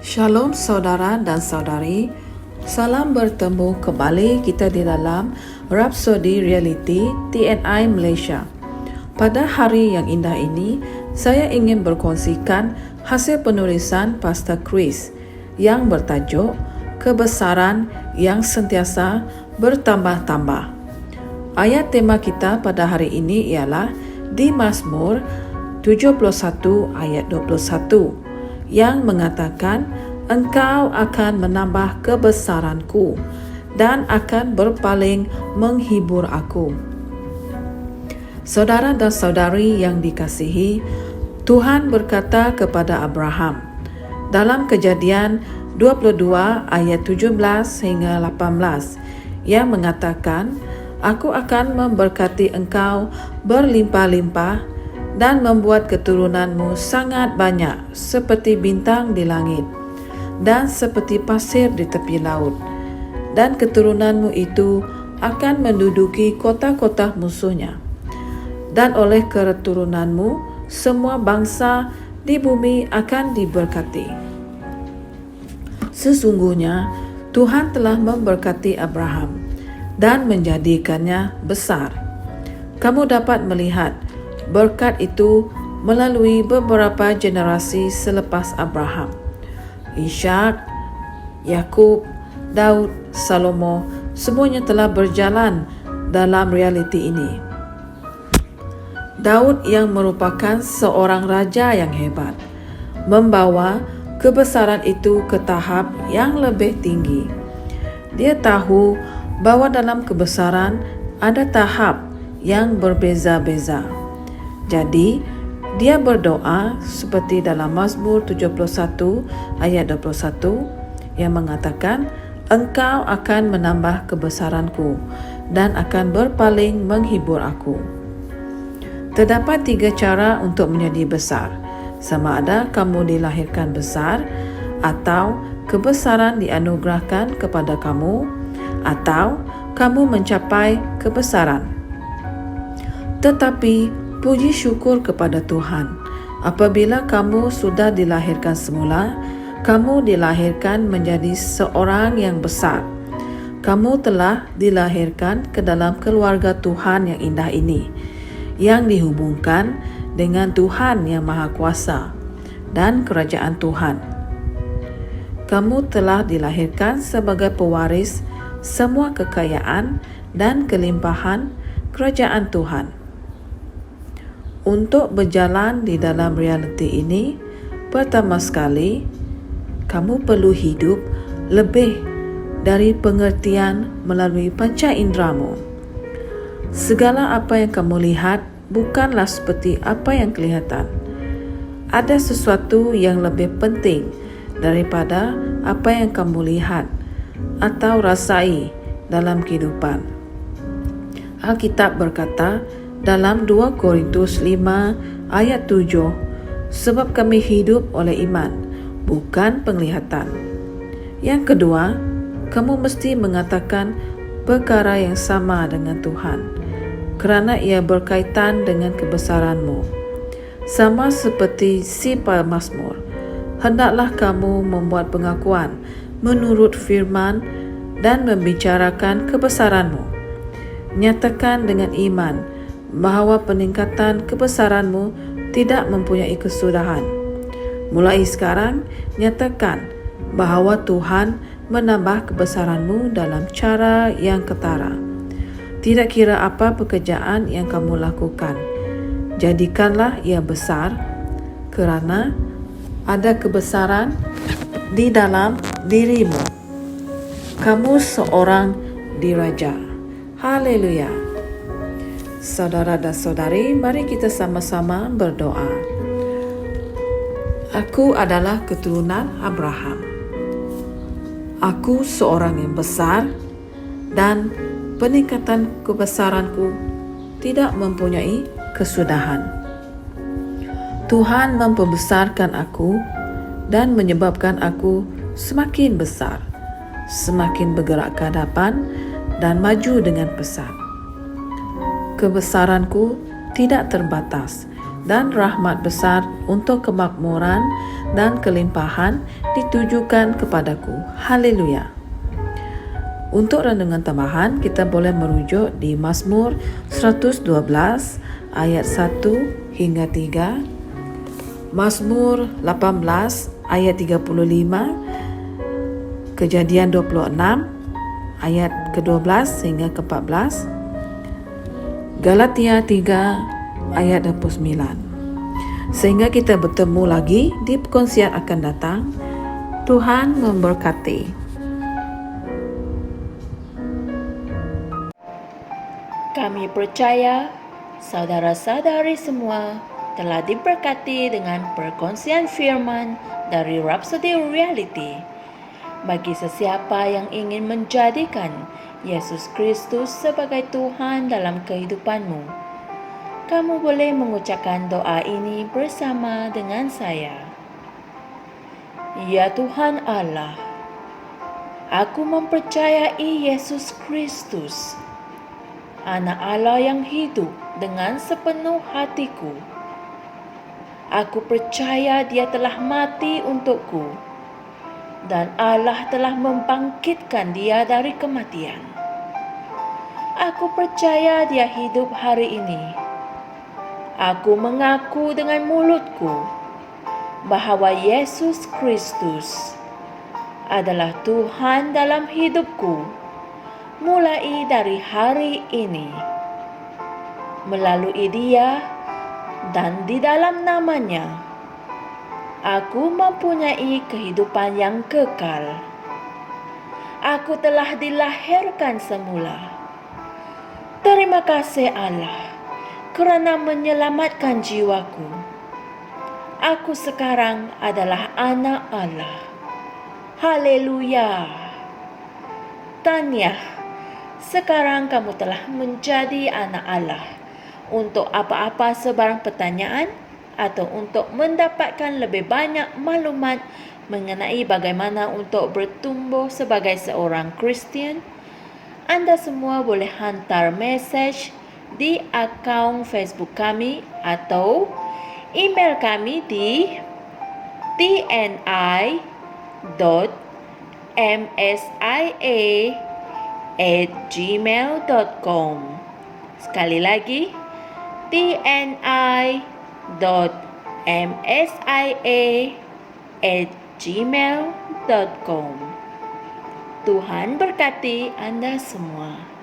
Shalom saudara dan saudari, salam bertemu kembali kita di dalam Rhapsody Reality TNI Malaysia. Pada hari yang indah ini, saya ingin berkongsikan hasil penulisan Pastor Chris yang bertajuk Kebesaran yang Sentiasa Bertambah-tambah. Ayat tema kita pada hari ini ialah di Mazmur 71 ayat 21 yang mengatakan, Engkau akan menambah kebesaranku dan akan berpaling menghibur aku. Saudara dan saudari yang dikasihi, Tuhan berkata kepada Abraham dalam Kejadian 22 ayat 17 hingga 18 yang mengatakan, Aku akan memberkati engkau berlimpah-limpah dan membuat keturunanmu sangat banyak seperti bintang di langit dan seperti pasir di tepi laut. Dan keturunanmu itu akan menduduki kota-kota musuhnya. Dan oleh keturunanmu, semua bangsa di bumi akan diberkati. Sesungguhnya, Tuhan telah memberkati Abraham dan menjadikannya besar. Kamu dapat melihat berkat itu melalui beberapa generasi selepas Abraham. Ishak, Yakub, Daud, Salomo, semuanya telah berjalan dalam realiti ini. Daud yang merupakan seorang raja yang hebat, membawa kebesaran itu ke tahap yang lebih tinggi. Dia tahu bahwa dalam kebesaran ada tahap yang berbeza-beza. Jadi, dia berdoa seperti dalam Mazmur 71 ayat 21 yang mengatakan, Engkau akan menambah kebesaranku dan akan berpaling menghibur aku. Terdapat 3 cara untuk menjadi besar, sama ada kamu dilahirkan besar, atau kebesaran dianugerahkan kepada kamu, atau kamu mencapai kebesaran. Tetapi puji syukur kepada Tuhan, apabila kamu sudah dilahirkan semula, kamu dilahirkan menjadi seorang yang besar. Kamu telah dilahirkan ke dalam keluarga Tuhan yang indah ini, yang dihubungkan dengan Tuhan yang Maha Kuasa dan kerajaan Tuhan. Kamu telah dilahirkan sebagai pewaris semua kekayaan dan kelimpahan kerajaan Tuhan. Untuk berjalan di dalam realiti ini, pertama sekali, kamu perlu hidup lebih dari pengertian melalui panca inderamu. Segala apa yang kamu lihat bukanlah seperti apa yang kelihatan. Ada sesuatu yang lebih penting daripada apa yang kamu lihat atau rasai dalam kehidupan. Alkitab berkata dalam 2 Korintus 5 ayat 7, sebab kami hidup oleh iman, bukan penglihatan. Yang kedua, kamu mesti mengatakan perkara yang sama dengan Tuhan, kerana ia berkaitan dengan kebesaranmu. Sama seperti si pemazmur, hendaklah kamu membuat pengakuan menurut firman dan membicarakan kebesaranmu. Nyatakan dengan iman bahawa peningkatan kebesaranmu tidak mempunyai kesudahan. Mulai sekarang, nyatakan bahawa Tuhan menambah kebesaranmu dalam cara yang ketara. Tidak kira apa pekerjaan yang kamu lakukan, jadikanlah ia besar, kerana ada kebesaran di dalam dirimu. Kamu seorang diraja. Haleluya. Saudara dan saudari, mari kita sama-sama berdoa. Aku adalah keturunan Abraham. Aku seorang yang besar dan peningkatan kebesaranku tidak mempunyai kesudahan. Tuhan membesarkan aku dan menyebabkan aku semakin besar, semakin bergerak ke hadapan dan maju dengan pesat. Kebesaranku tidak terbatas dan rahmat besar untuk kemakmuran dan kelimpahan ditujukan kepadaku. Haleluya. Untuk renungan tambahan, kita boleh merujuk di Mazmur 112 ayat 1 hingga 3, Mazmur 18 ayat 35, Kejadian 26 ayat ke-12 hingga ke-14, Galatia 3 ayat 29. Sehingga kita bertemu lagi di perkongsian akan datang. Tuhan memberkati. Kami percaya saudara-saudari semua telah diberkati dengan perkongsian firman dari Rhapsody Reality. Bagi sesiapa yang ingin menjadikan Yesus Kristus sebagai Tuhan dalam kehidupanmu, kamu boleh mengucapkan doa ini bersama dengan saya. Ya Tuhan Allah, aku mempercayai Yesus Kristus, Anak Allah yang hidup dengan sepenuh hatiku. Aku percaya Dia telah mati untukku dan Allah telah membangkitkan Dia dari kematian. Aku percaya Dia hidup hari ini. Aku mengaku dengan mulutku bahwa Yesus Kristus adalah Tuhan dalam hidupku mulai dari hari ini. Melalui Dia dan di dalam nama-Nya, aku mempunyai kehidupan yang kekal. Aku telah dilahirkan semula. Terima kasih Allah kerana menyelamatkan jiwaku. Aku sekarang adalah anak Allah. Haleluya. Tahniah. Sekarang kamu telah menjadi anak Allah. Untuk apa-apa sebarang pertanyaan atau untuk mendapatkan lebih banyak maklumat mengenai bagaimana untuk bertumbuh sebagai seorang Kristian, anda semua boleh hantar mesej di akaun Facebook kami atau email kami di tni.msia@gmail.com. Sekali lagi, tni.msia@gmail.com. Tuhan berkati anda semua.